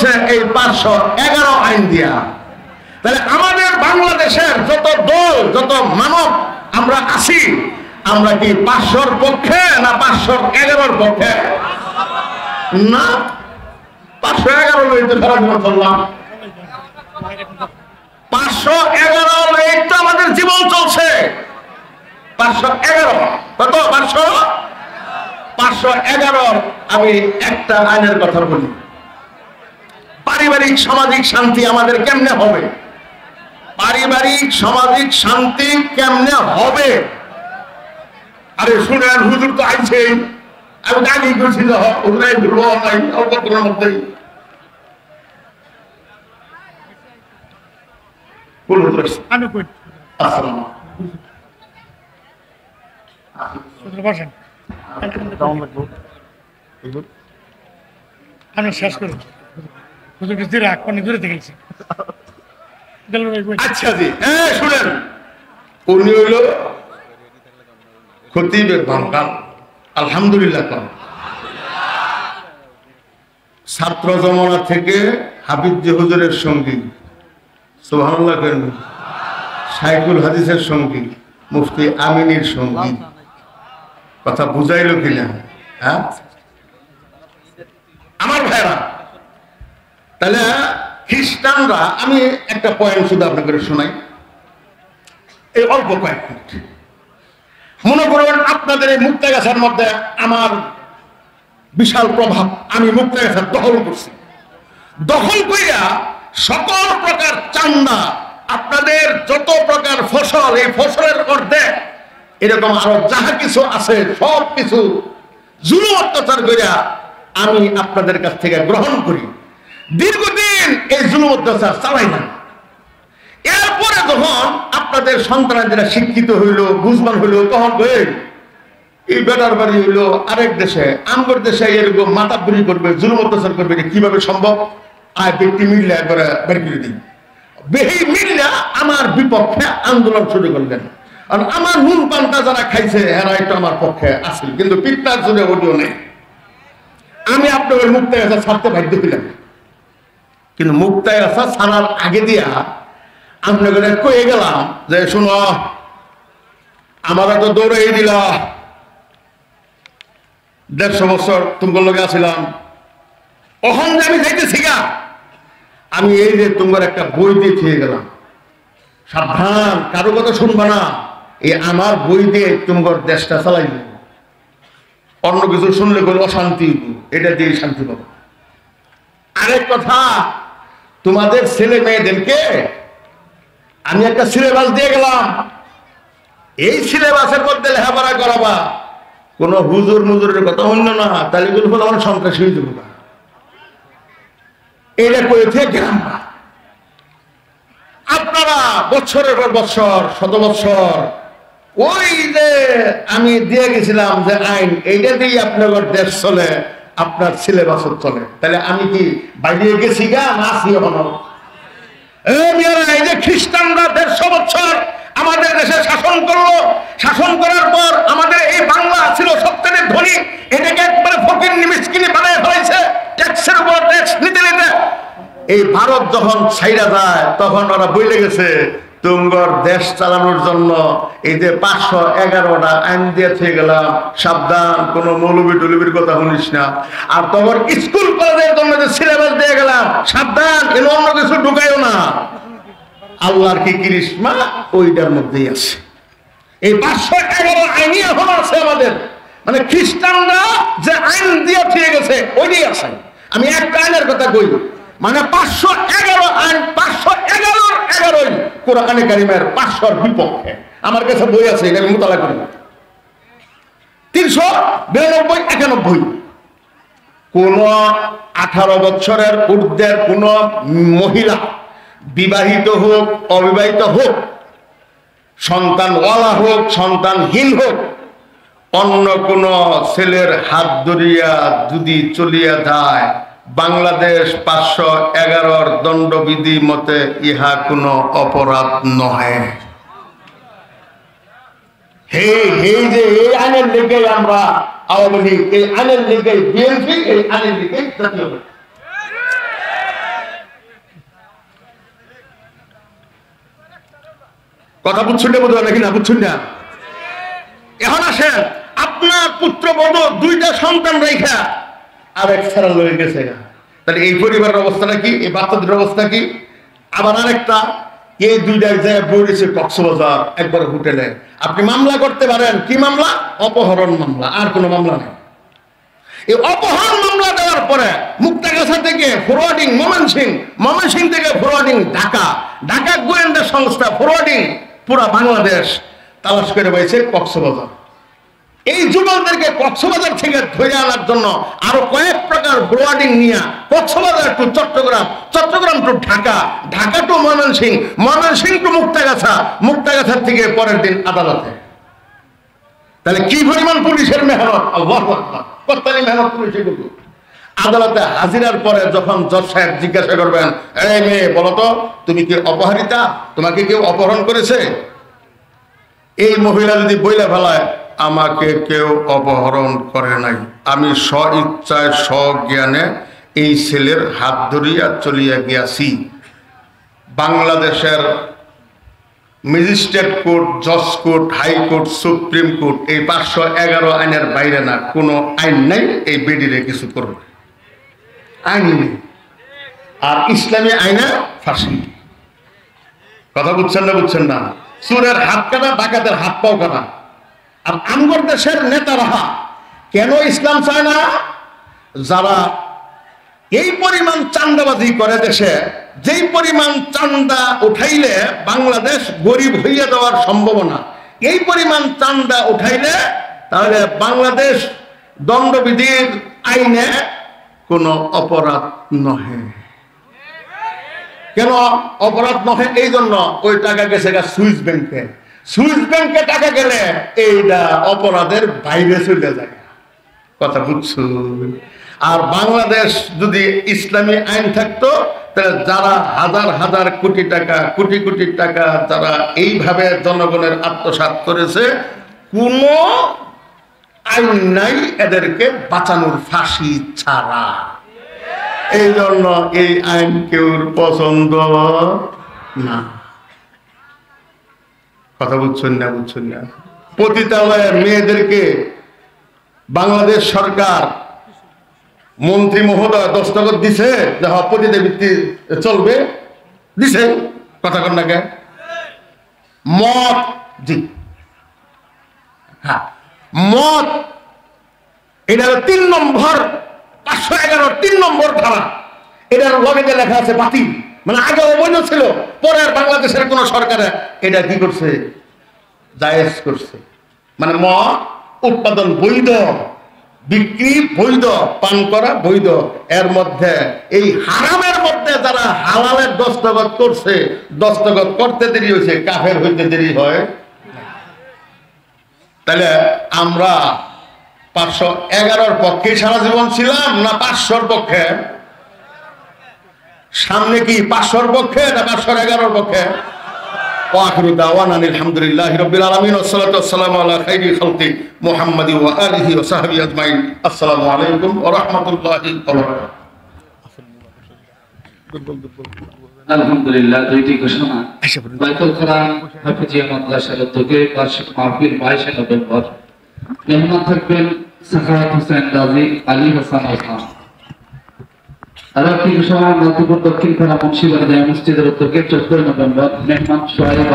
চলছে এই 511 আইন দিয়া। তাহলে আমাদের বাংলাদেশের যত দল যত মানব আমরা আছি, আমরা কি 500-র পক্ষে না 511-র পক্ষে? না, 511 লইতে সারা জীবন চললাম। 511 লই তো আমাদের জীবন চলছে। 511 কত? 511 আমি একটা আইনের কথা বলি। পারিবারিক সামাজিক শান্তি আমাদের কেমনে হবে? পারিবারিক সামাজিক শান্তি কেমনে হবে? আরে শুনেন, হুজুর তো আইছে, আমি গালি করছিল হুজুরাই ধরবো নাই অল্প দিনের মধ্যেই। আমি কই আসসালামু বসেন, আমি শেষ করি। হুজুর কিছু রাগ পানি দূরে থেকেছি। আচ্ছা জি, শুনেন, উনি হইল খতিব বাঙ্গাল, আলহামদুলিল্লাহ। ছাত্র জমানা থেকে হাফিজ হুজুরের সঙ্গী, সুবহানাল্লাহ করেন, শাইখুল হাদিসের সঙ্গী, মুফতি আমিনীর সঙ্গী। কথা বুঝাইল কিনা? হ্যাঁ আমার ভাইরা, তাহলে খ্রিস্টানরা, আমি একটা পয়েন্ট শুধু আপনাকে শোনাই, এই অল্প কয়েক মিনিট। মনে করবেন আপনাদের এই মুক্তাগাছার মধ্যে আমার বিশাল প্রভাব, আমি মুক্তাগাছা দখল করছি। দখল কইরা সকল প্রকার চান্দা, আপনাদের যত প্রকার ফসল, এই ফসলের অর্ধেক, এরকম আরো যাহা কিছু আছে সব কিছু জুলুম অত্যাচার কইরা আমি আপনাদের কাছ থেকে গ্রহণ করি। দীর্ঘদিন এই জুলুম অত্যাচার চালাই না। এরপরে যখন আপনাদের সন্তানেরা শিক্ষিত হইল, বুঝবান হইল, তখন এই বেটার বাড়ি হইলো আরেক দেশে, আমগর দেশে এরকম মাতাবরি করবে, জুলুম অত্যাচার করবে, কিভাবে সম্ভব? আয় ব্যক্তি মিল্লা করে বের করে দিন। বেহি মিল্লা আমার বিপক্ষে আন্দোলন শুরু করলেন। আর আমার নুন পান্তা যারা খাইছে এরা একটু আমার পক্ষে আসল, কিন্তু পিতার জন্য ওটিও নেই। আমি আপনাদের মুক্তাগাছা ছাড়তে বাধ্য হইলাম, কিন্তু মুক্তাগাছা ছাড়ার আগে দিয়া আপনাদের কয়ে গেলাম যে শোনো, আমরা তো দৌড়াই দিলা, 150 বছর তোমার লগে আসিলাম, ওখান যে আমি যাইতেছি গা, আমি এই যে তোমার একটা বই দিয়ে খেয়ে গেলাম, সাবধান, কারো কথা শুনবা না, এই আমার বই দিয়ে তোমার দেশটা চালাইব, অন্য কিছু শুনলে করে অশান্তি, এটা দিয়ে শান্তি পাবো। আরেক কথা, তোমাদের ছেলে মেয়েদেরকে আমি একটা সিলেবাস দিয়ে গেলাম, এই সিলেবাসের মধ্যে লেখাপড়া করাবা, কোন হুজুর মুজুরের কথা অন্য না, তাহলে কিন্তু আমার সন্ত্রাসী হয়ে যাবো। এটা করেছে গ্রাম। আপনারা বছরের পর বছর, শত বছর ওই যে আমি দিয়ে গেছিলাম যে আইন, এইটা দিয়ে আপনার দেশ চলে, আপনার সিলেবাস চলে, তাহলে আমি কি বাইরে গেছি গা না আসি? এই যে খ্রিস্টানরা 150 বছর আমাদের দেশে শাসন করলো, শাসন করার পর আমাদের এই বাংলা ছিল সবচেয়ে ধনী, এটাকে একবারে ফকির মিসকিনি বানায় ফেলাইছে, ট্যাক্সের উপর ট্যাক্স নিতে নিতে। এই ভারত যখন ছাইরা যায় তখন ওরা বইলে গেছে তুমগর দেশ চালানোর জন্য এই যে 511টা আইন দিয়ে থেকে গেলাম, সাবধান, কোনো মৌলবি টলবির কথা শুনিস না। আর তখন স্কুল কলেজের জন্য যে সিলেবাস দিয়ে গেলাম, সাবধান, এর অন্য কিছু ঢুকাইও না। আল্লাহর কি কৃষ্মা ওইটার মধ্যেই আছে। এই 511 আইনই এখন আছে আমাদের, মানে খ্রিস্টানরা যে আইন দিয়ে থেকে গেছে ওইটাই আছে। আমি একটা আইনের কথা কই, মানে 511 আইন, 511 কোরআনে কারিমের 500-র বিপক্ষে। আমার কাছে বই আছে, এটা আমি মোতালা করি। 392, 91 কোন 18 বছরের ঊর্ধ্বের কোন মহিলা, বিবাহিত হোক অবিবাহিত হোক, সন্তানওয়ালা হোক সন্তানহীন হোক, অন্য কোন ছেলের হাত ধরিয়া যদি চলিয়া যায়, বাংলাদেশ 511 দণ্ডবিধি মতে ইহা কোনো অপরাধ নয়। এই যে এই আইনের লেগে আমরা আওয়ামী লীগ, এই আইনের লেগে বিএনপি, এই আইনের লেগে জাতীয় কথা বুঝছেন না বোধহয় নাকি না বুঝছেন না? এখন আসেন, আপনার পুত্রবধূ 2টা সন্তান রেখা আরেক ছাড়া লয়ে গেছে, তাহলে এই পরিবারের অবস্থাটা কি, এই বাচ্চাদের অবস্থা কি? আবার আরেকটা, এই 2টা জায়গায় বলেছে কক্সবাজার একবার হোটেলে। আপনি মামলা করতে পারেন, কি মামলা? অপহরণ মামলা, আর কোনো মামলা নেই। এই অপহরণ মামলা দেওয়ার পরে মুক্তাগাছা থেকে ফরওয়ার্ডিং ময়মনসিংহ থেকে ফরওয়ার্ডিং ঢাকা গোয়েন্দা সংস্থা ফরওয়ার্ডিং পুরা বাংলাদেশ তালাশ করে পাইছে কক্সবাজার। এই যুবকদেরকে কক্সবাজার থেকে ধরে আনার জন্য আরো কয়েক প্রকার ফরওয়ার্ডিং নিয়ে Cox's Bazar to Chattogram to Dhaka to Mymensingh to Muktagachha থেকে পরের দিন আদালতে। তাহলে কি পরিমাণ পুলিশের মেহনত! আল্লাহু আকবার, কতখানি মেহনত পুলিশে করল। আদালতে হাজিরার পরে যখন জজ সাহেব জিজ্ঞাসা করবেন, এই মেয়ে বলো তো, তুমি কি অপহরিতা? তোমাকে কেউ অপহরণ করেছে? এই মহিলা যদি বইলে ফেলায়, আমাকে কেউ অপহরণ করে নাই, আমি স্ব ইচ্ছায় স্বজ্ঞানে এই ছেলের হাত ধরিয়া চলিয়া গিয়াছি। বাংলাদেশের ম্যাজিস্ট্রেট কোর্ট, জজ কোর্ট, হাইকোর্ট, সুপ্রিম কোর্ট, এই 511 আইনের বাইরে না কোনো আইন নাই এই বেডিরে কিছু করবে, আইন নেই। আর ইসলামী আইনে ফাঁসি। কথা বুঝছেন না? চোরের হাত কাটা, ডাকাতের হাত পাও কাটা। আর আমগর দেশের নেতারা কেন ইসলাম চায় না? যারা এই পরিমাণ চাঁদাবাজি করে দেশে, যেই পরিমাণ চাঁদা উঠাইলে বাংলাদেশ গরিব হইয়া যাওয়ার সম্ভাবনা, এই পরিমাণ চাঁদা উঠাইলে তাহলে বাংলাদেশ দণ্ডবিধির আইনে কোনো অপরাধ নহে। কেন অপরাধ নহে? এই জন্য ওই টাকা গেছে সুইস ব্যাংকে টাকা গেলে এইটা অপরাধের বাইরে চলে যায়। কথা বুঝছো? আর বাংলাদেশ যদি ইসলামী আইন থাকতো, তাহলে যারা হাজার কোটি টাকা যারা এইভাবে জনগণের আত্মসাৎ করেছে, কোনো আইন নাই এদেরকে বাঁচানোর, ফাঁসি ছাড়া। এই জন্য এই আইন কেউর পছন্দ না। কথা বুঝছেন না? পতিতালয়ের মেয়েদেরকে বাংলাদেশ সরকার মন্ত্রী মহোদয় দস্তখত দিছে যে পতিতা ভিত্তি চলবে, দিছে। কথা কন নাকি? মদ, জি হ্যাঁ, মদ, এটা 3 নম্বর 511 3 নম্বর ধারা। এটার লগে লেখা আছে বাতিল, মানে আগে অবৈধ ছিল, পরে বাংলাদেশের কোন সরকারে এটা কি করছে? জায়েজ করছে। মানে মদ উৎপাদন বৈধ, বিক্রি বৈধ, পান করা বৈধ। এর মধ্যে এই হারামের মধ্যে যারা হালালের দস্তখত করছে, দস্তখত করতে দেরি হয়েছে, কাফের হইতে দেরি হয়। তাহলে আমরা 511 পক্ষে সারা জীবন ছিলাম না 500 পক্ষে? সামনে কি 500 পক্ষে না 511 পক্ষে? ওয়াখিরু দাওয়ানা আলহামদুলিল্লাহি রাব্বিল আলামিন ওয়াসসালাতু ওয়াসসালামু আলা খাইরি খালকি মুহাম্মাদি ওয়া আলিহি ওয়া সাহবিহি আজমাইন। আসসালামু আলাইকুম ওয়া রাহমাতুল্লাহি ওয়া বারাকাতুহু। আলহামদুলিল্লাহ, 2টি ঘোষণা। বাইতুল কোরআন হাফিজিয়া মাদ্রাসার উদ্যোগে বার্ষিক মাহফিল 22 নভেম্বর। মেহমান থাকবেন সাখাওয়াত হোসেন গাজী, আলী হাসান ওসমান। আর একটি ঘোষণা, মধ্যপুর দক্ষিণ পাড়া মুন্সিবাড়ি জামে মসজিদের উদ্যোগে 14 নভেম্বর। মেহমান সোহাইব